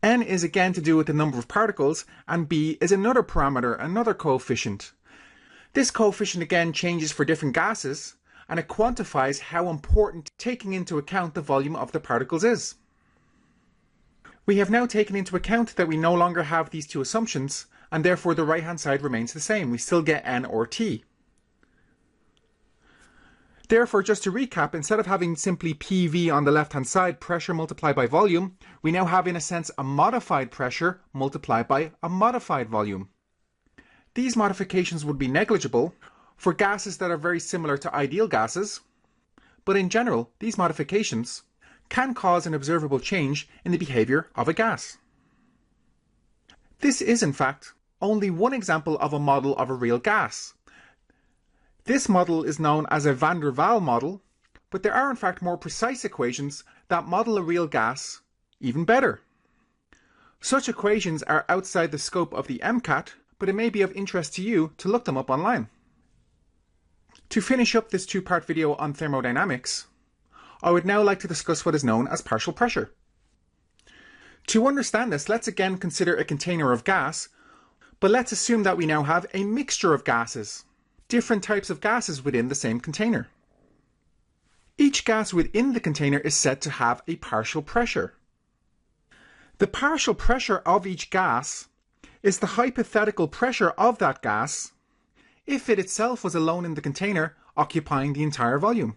N is again to do with the number of particles, and B is another parameter, another coefficient. This coefficient again changes for different gases, and it quantifies how important taking into account the volume of the particles is. We have now taken into account that we no longer have these two assumptions, and therefore the right hand side remains the same. We still get N or T. Therefore, just to recap, instead of having simply PV on the left hand side, pressure multiplied by volume, we now have in a sense a modified pressure multiplied by a modified volume. These modifications would be negligible for gases that are very similar to ideal gases, but in general, these modifications can cause an observable change in the behavior of a gas. This is, in fact, only one example of a model of a real gas. This model is known as a van der Waals model, but there are in fact more precise equations that model a real gas even better. Such equations are outside the scope of the MCAT, but it may be of interest to you to look them up online. To finish up this two-part video on thermodynamics, I would now like to discuss what is known as partial pressure. To understand this, let's again consider a container of gas, but let's assume that we now have a mixture of gases, different types of gases within the same container. Each gas within the container is said to have a partial pressure. The partial pressure of each gas is the hypothetical pressure of that gas if it itself was alone in the container occupying the entire volume.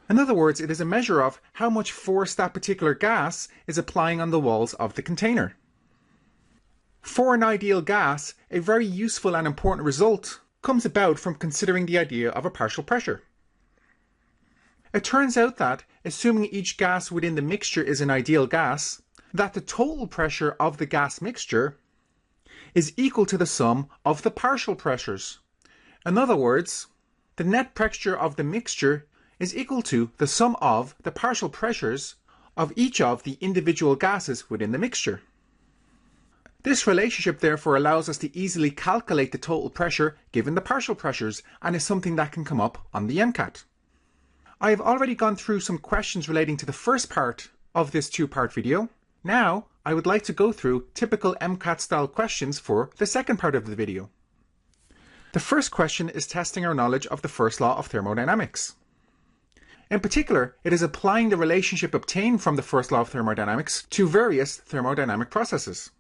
In other words, it is a measure of how much force that particular gas is applying on the walls of the container. For an ideal gas, a very useful and important result comes about from considering the idea of a partial pressure. It turns out that, assuming each gas within the mixture is an ideal gas, that the total pressure of the gas mixture is equal to the sum of the partial pressures. In other words, the net pressure of the mixture is equal to the sum of the partial pressures of each of the individual gases within the mixture. This relationship therefore allows us to easily calculate the total pressure given the partial pressures and is something that can come up on the MCAT. I have already gone through some questions relating to the first part of this two-part video. Now, I would like to go through typical MCAT style questions for the second part of the video. The first question is testing our knowledge of the first law of thermodynamics. In particular, it is applying the relationship obtained from the first law of thermodynamics to various thermodynamic processes.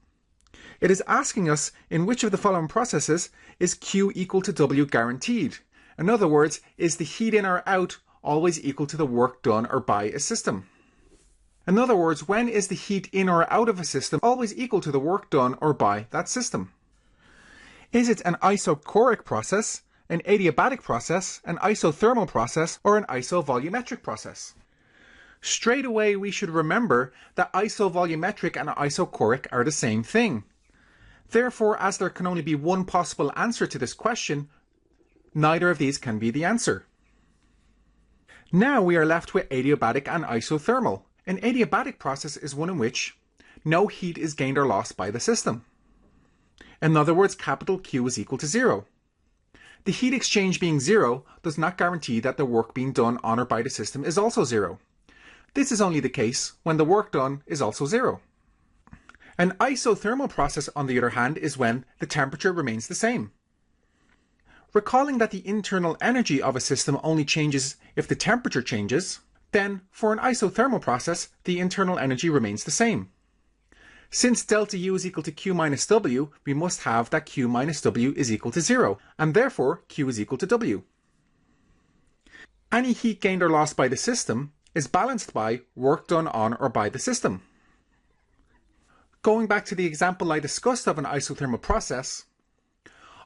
It is asking us in which of the following processes is Q equal to W guaranteed. In other words, is the heat in or out always equal to the work done or by a system? In other words, when is the heat in or out of a system always equal to the work done or by that system? Is it an isochoric process, an adiabatic process, an isothermal process, or an isovolumetric process? Straight away we should remember that isovolumetric and isochoric are the same thing. Therefore, as there can only be one possible answer to this question, neither of these can be the answer. Now we are left with adiabatic and isothermal. An adiabatic process is one in which no heat is gained or lost by the system. In other words, capital Q is equal to 0. The heat exchange being 0 does not guarantee that the work being done on or by the system is also 0. This is only the case when the work done is also 0. An isothermal process, on the other hand, is when the temperature remains the same. Recalling that the internal energy of a system only changes if the temperature changes, then for an isothermal process, the internal energy remains the same. Since delta U is equal to Q minus W, we must have that Q minus W is equal to 0, and therefore Q is equal to W. Any heat gained or lost by the system is balanced by work done on or by the system. Going back to the example I discussed of an isothermal process,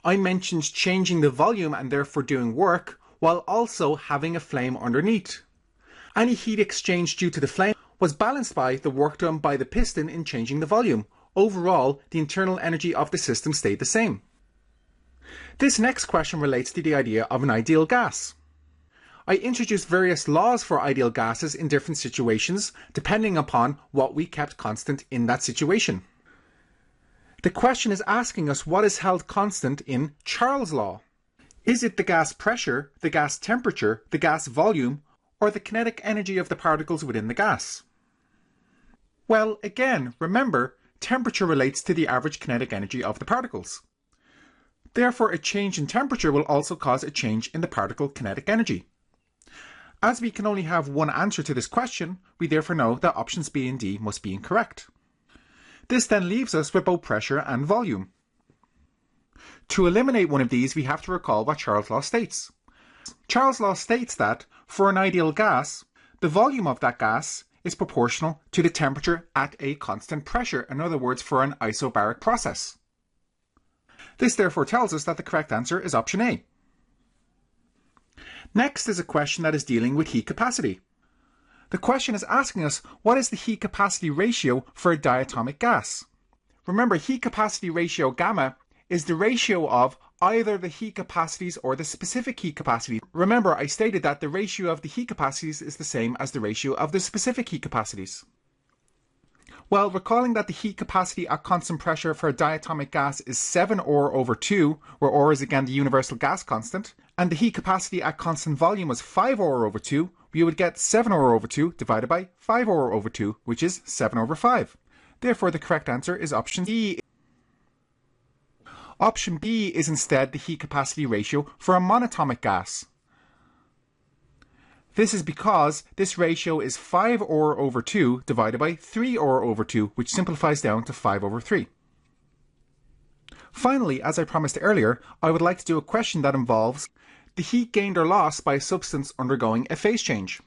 I mentioned changing the volume and therefore doing work while also having a flame underneath. Any heat exchange due to the flame was balanced by the work done by the piston in changing the volume. Overall, the internal energy of the system stayed the same. This next question relates to the idea of an ideal gas. I introduced various laws for ideal gases in different situations depending upon what we kept constant in that situation. The question is asking us what is held constant in Charles' law. Is it the gas pressure, the gas temperature, the gas volume, or the kinetic energy of the particles within the gas? Well, again, remember, temperature relates to the average kinetic energy of the particles. Therefore, a change in temperature will also cause a change in the particle kinetic energy. As we can only have one answer to this question, we therefore know that options B and D must be incorrect. This then leaves us with both pressure and volume. To eliminate one of these, we have to recall what Charles' law states. Charles' law states that, for an ideal gas, the volume of that gas is proportional to the temperature at a constant pressure, in other words, for an isobaric process. This therefore tells us that the correct answer is option A. Next is a question that is dealing with heat capacity. The question is asking us what is the heat capacity ratio for a diatomic gas. Remember, heat capacity ratio gamma is the ratio of either the heat capacities or the specific heat capacity. Remember, I stated that the ratio of the heat capacities is the same as the ratio of the specific heat capacities. Well, recalling that the heat capacity at constant pressure for a diatomic gas is 7 or over 2, where or is again the universal gas constant, and the heat capacity at constant volume was 5 or over 2, we would get 7 or over 2 divided by 5 or over 2, which is 7 over 5. Therefore, the correct answer is option D. Option B is instead the heat capacity ratio for a monatomic gas. This is because this ratio is 5 or over 2 divided by 3 or over 2, which simplifies down to 5 over 3. Finally, as I promised earlier, I would like to do a question that involves the heat gained or lost by a substance undergoing a phase change.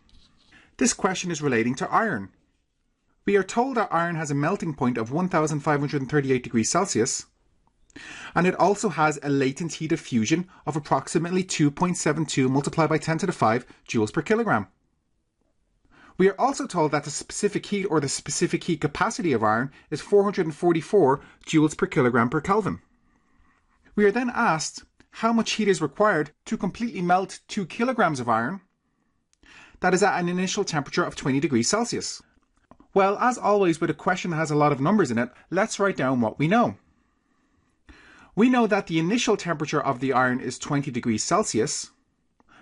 This question is relating to iron. We are told that iron has a melting point of 1538 degrees Celsius, and it also has a latent heat of fusion of approximately 2.72 multiplied by 10 to the 5 joules per kilogram. We are also told that the specific heat or the specific heat capacity of iron is 444 joules per kilogram per Kelvin. We are then asked how much heat is required to completely melt 2 kilograms of iron that is at an initial temperature of 20 degrees Celsius. Well, as always with a question that has a lot of numbers in it, let's write down what we know. We know that the initial temperature of the iron is 20 degrees Celsius.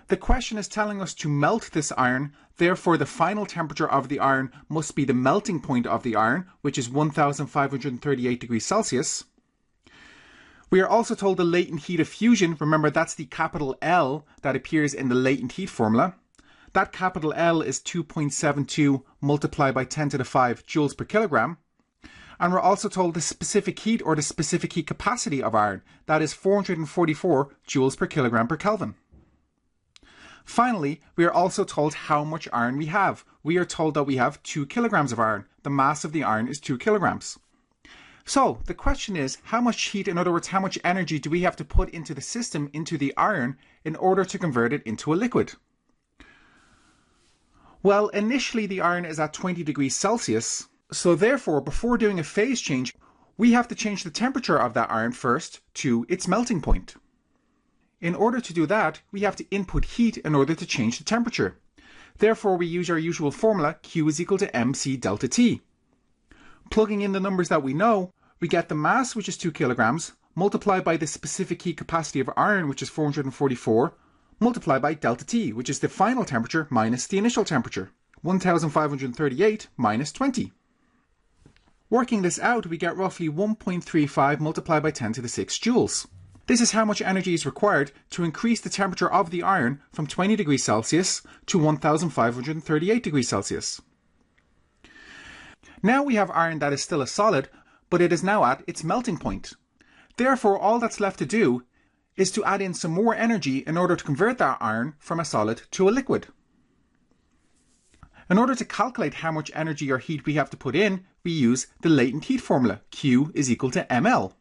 The question is telling us to melt this iron, therefore the final temperature of the iron must be the melting point of the iron, which is 1538 degrees Celsius. We are also told the latent heat of fusion, remember that's the capital L that appears in the latent heat formula. That capital L is 2.72 multiplied by 10 to the 5 joules per kilogram. And we're also told the specific heat or the specific heat capacity of iron, that is 444 joules per kilogram per Kelvin. Finally, we are also told how much iron we have. We are told that we have 2 kilograms of iron. The mass of the iron is 2 kilograms. So the question is, how much heat, in other words, how much energy do we have to put into the system, into the iron, in order to convert it into a liquid? Well, initially the iron is at 20 degrees Celsius. So therefore, before doing a phase change, we have to change the temperature of that iron first to its melting point. In order to do that, we have to input heat in order to change the temperature. Therefore, we use our usual formula, Q is equal to mc delta T. Plugging in the numbers that we know, we get the mass, which is 2 kilograms, multiplied by the specific heat capacity of iron, which is 444, multiplied by delta T, which is the final temperature minus the initial temperature, 1538 minus 20. Working this out, we get roughly 1.35 multiplied by 10 to the 6 joules. This is how much energy is required to increase the temperature of the iron from 20 degrees Celsius to 1538 degrees Celsius. Now we have iron that is still a solid, but it is now at its melting point. Therefore, all that's left to do is to add in some more energy in order to convert that iron from a solid to a liquid. In order to calculate how much energy or heat we have to put in, we use the latent heat formula, Q is equal to ml.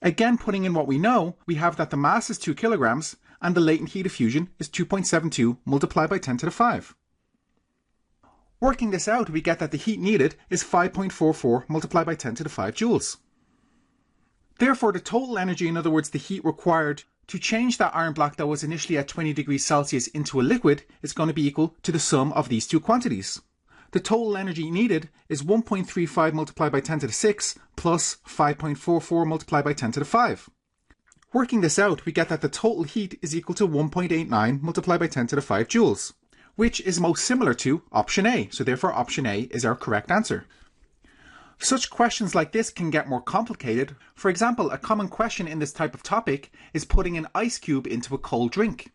Again, putting in what we know, we have that the mass is 2 kilograms and the latent heat of fusion is 2.72 multiplied by 10 to the 5. Working this out, we get that the heat needed is 5.44 multiplied by 10 to the 5 joules. Therefore, the total energy, in other words, the heat required to change that iron block that was initially at 20 degrees Celsius into a liquid is going to be equal to the sum of these two quantities. The total energy needed is 1.35 multiplied by 10 to the 6 plus 5.44 multiplied by 10 to the 5. Working this out, we get that the total heat is equal to 1.89 multiplied by 10 to the 5 joules, which is most similar to option A. So therefore option A is our correct answer. Such questions like this can get more complicated. For example, a common question in this type of topic is putting an ice cube into a cold drink.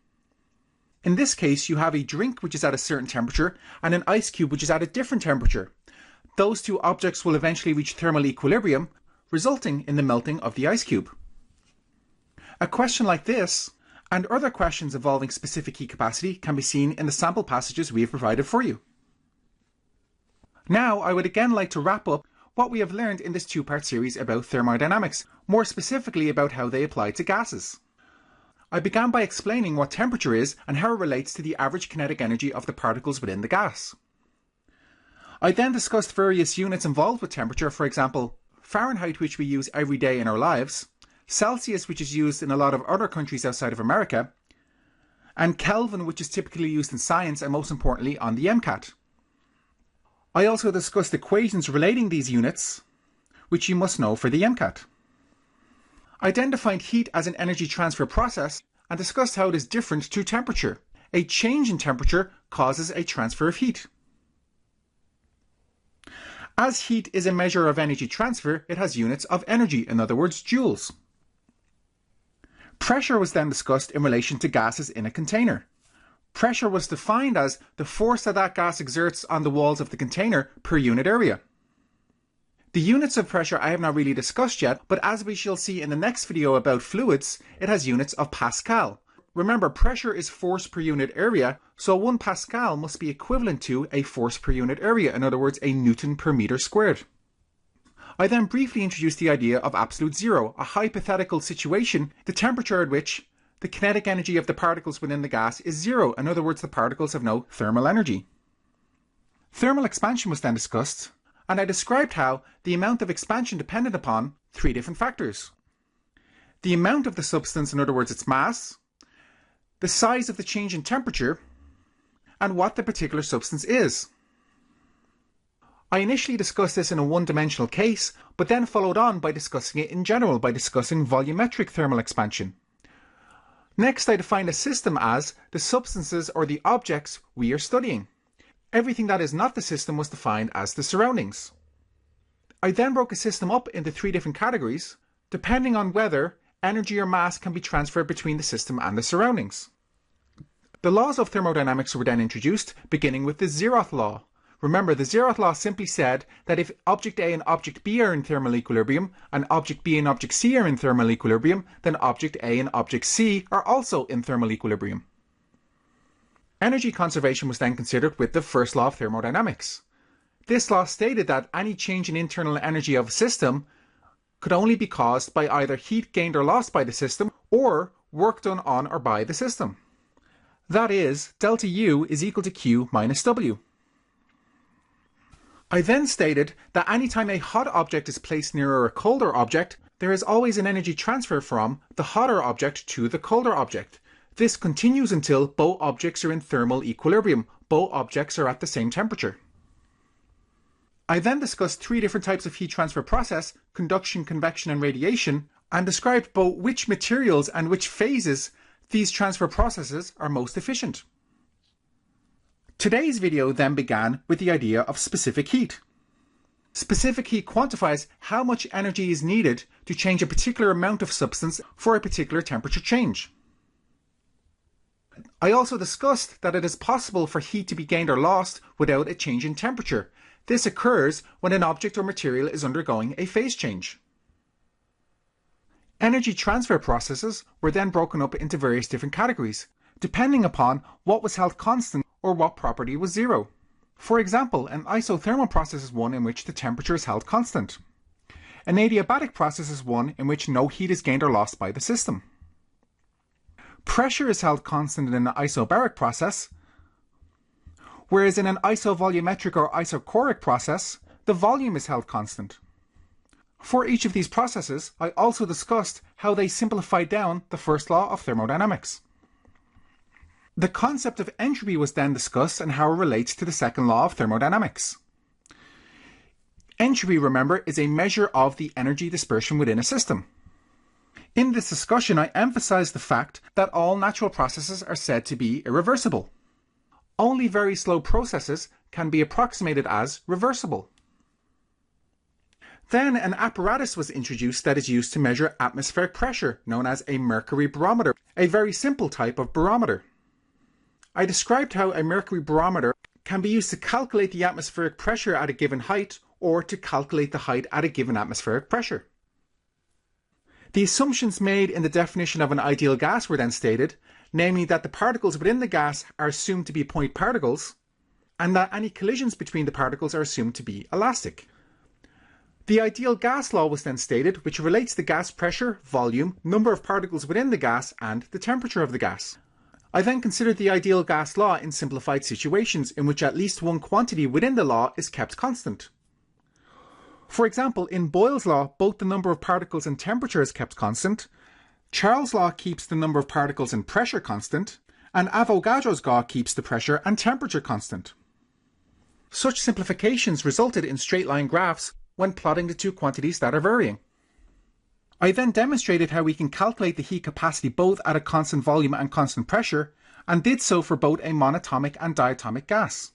In this case, you have a drink which is at a certain temperature and an ice cube which is at a different temperature. Those two objects will eventually reach thermal equilibrium, resulting in the melting of the ice cube. A question like this and other questions involving specific heat capacity can be seen in the sample passages we have provided for you. Now, I would again like to wrap up what we have learned in this two-part series about thermodynamics, more specifically about how they apply to gases. I began by explaining what temperature is and how it relates to the average kinetic energy of the particles within the gas. I then discussed various units involved with temperature, for example, Fahrenheit, which we use every day in our lives, Celsius, which is used in a lot of other countries outside of America, and Kelvin, which is typically used in science and most importantly on the MCAT. I also discussed equations relating these units, which you must know for the MCAT. I then defined heat as an energy transfer process and discussed how it is different to temperature. A change in temperature causes a transfer of heat. As heat is a measure of energy transfer, it has units of energy, in other words, joules. Pressure was then discussed in relation to gases in a container. Pressure was defined as the force that gas exerts on the walls of the container per unit area. The units of pressure I have not really discussed yet, but as we shall see in the next video about fluids, it has units of Pascal. Remember, pressure is force per unit area, so 1 Pascal must be equivalent to a force per unit area, in other words, a Newton per meter squared. I then briefly introduced the idea of absolute zero, a hypothetical situation, the temperature at which the kinetic energy of the particles within the gas is zero. In other words, the particles have no thermal energy. Thermal expansion was then discussed, and I described how the amount of expansion depended upon 3 different factors. The amount of the substance, in other words, its mass, the size of the change in temperature, and what the particular substance is. I initially discussed this in a one-dimensional case, but then followed on by discussing it in general, by discussing volumetric thermal expansion. Next, I defined a system as the substances or the objects we are studying. Everything that is not the system was defined as the surroundings. I then broke a system up into 3 different categories, depending on whether energy or mass can be transferred between the system and the surroundings. The laws of thermodynamics were then introduced, beginning with the zeroth law. Remember, the zeroth law simply said that if object A and object B are in thermal equilibrium, and object B and object C are in thermal equilibrium, then object A and object C are also in thermal equilibrium. Energy conservation was then considered with the first law of thermodynamics. This law stated that any change in internal energy of a system could only be caused by either heat gained or lost by the system, or work done on or by the system. That is, delta U is equal to Q minus W. I then stated that anytime a hot object is placed nearer a colder object, there is always an energy transfer from the hotter object to the colder object. This continues until both objects are in thermal equilibrium. Both objects are at the same temperature. I then discussed 3 different types of heat transfer process, conduction, convection, and radiation, and described both which materials and which phases these transfer processes are most efficient. Today's video then began with the idea of specific heat. Specific heat quantifies how much energy is needed to change a particular amount of substance for a particular temperature change. I also discussed that it is possible for heat to be gained or lost without a change in temperature. This occurs when an object or material is undergoing a phase change. Energy transfer processes were then broken up into various different categories, depending upon what was held constant or what property was zero. For example, an isothermal process is one in which the temperature is held constant. An adiabatic process is one in which no heat is gained or lost by the system. Pressure is held constant in an isobaric process, whereas in an isovolumetric or isochoric process, the volume is held constant. For each of these processes, I also discussed how they simplified down the first law of thermodynamics. The concept of entropy was then discussed and how it relates to the second law of thermodynamics. Entropy, remember, is a measure of the energy dispersion within a system. In this discussion, I emphasized the fact that all natural processes are said to be irreversible. Only very slow processes can be approximated as reversible. Then an apparatus was introduced that is used to measure atmospheric pressure, known as a Mercury barometer, a very simple type of barometer. I described how a Mercury barometer can be used to calculate the atmospheric pressure at a given height or to calculate the height at a given atmospheric pressure. The assumptions made in the definition of an ideal gas were then stated, namely that the particles within the gas are assumed to be point particles and that any collisions between the particles are assumed to be elastic. The ideal gas law was then stated, which relates the gas pressure, volume, number of particles within the gas and the temperature of the gas. I then considered the ideal gas law in simplified situations in which at least one quantity within the law is kept constant. For example, in Boyle's law, both the number of particles and temperature is kept constant. Charles' law keeps the number of particles and pressure constant, and Avogadro's law keeps the pressure and temperature constant. Such simplifications resulted in straight line graphs when plotting the two quantities that are varying. I then demonstrated how we can calculate the heat capacity both at a constant volume and constant pressure, and did so for both a monatomic and diatomic gas.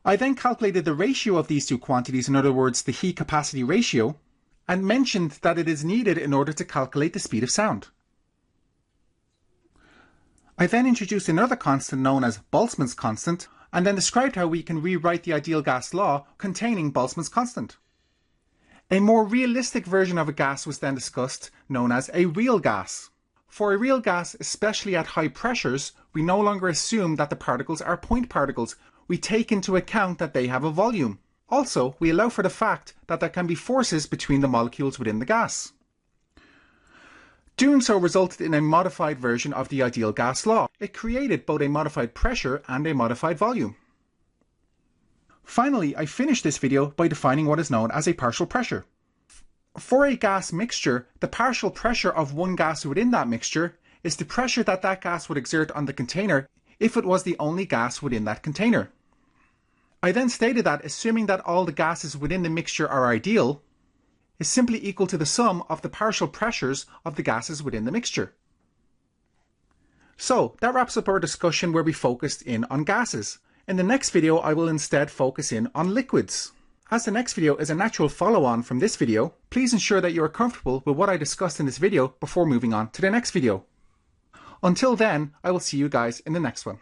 I then calculated the ratio of these two quantities, in other words the heat capacity ratio, and mentioned that it is needed in order to calculate the speed of sound. I then introduced another constant known as Boltzmann's constant, and then described how we can rewrite the ideal gas law containing Boltzmann's constant. A more realistic version of a gas was then discussed, known as a real gas. For a real gas, especially at high pressures, we no longer assume that the particles are point particles. We take into account that they have a volume. Also, we allow for the fact that there can be forces between the molecules within the gas. Doing so resulted in a modified version of the ideal gas law. It created both a modified pressure and a modified volume. Finally, I finished this video by defining what is known as a partial pressure. For a gas mixture, the partial pressure of one gas within that mixture is the pressure that that gas would exert on the container if it was the only gas within that container. I then stated that assuming that all the gases within the mixture are ideal, is simply equal to the sum of the partial pressures of the gases within the mixture. So that wraps up our discussion where we focused in on gases. In the next video I will instead focus in on liquids. As the next video is a natural follow-on from this video, please ensure that you are comfortable with what I discussed in this video before moving on to the next video. Until then, I will see you guys in the next one.